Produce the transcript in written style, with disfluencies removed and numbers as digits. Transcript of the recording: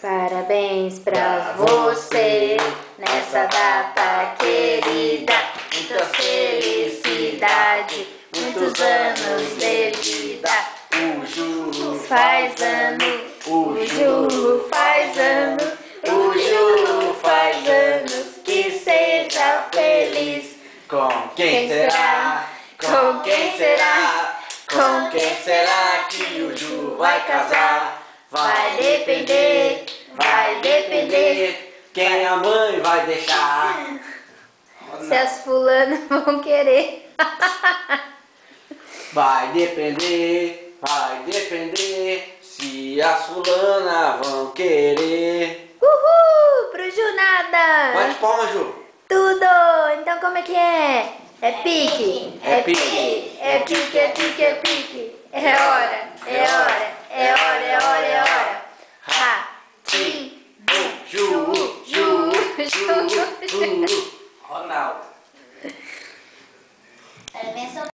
Parabéns pra você nessa data querida. Muita felicidade, muitos anos de vida. O Ju Faz ano, o Ju faz ano, o Ju faz anos. Que seja feliz. Com quem será? Com quem será? Com quem será que o Ju vai casar? Vai depender, vai depender Quem a mãe vai deixar? se as fulanas vão querer. Vai depender se as fulanas vão querer. Uhul, pro Junada! Bate palma, Ju. Tudo! Então como é que é? É pique? É pique. É pique, é pique, é pique. É hora, é hora, é hora, é hora, é hora. Ratim, Ju, Ju, Ju, Ju. Ronaldo.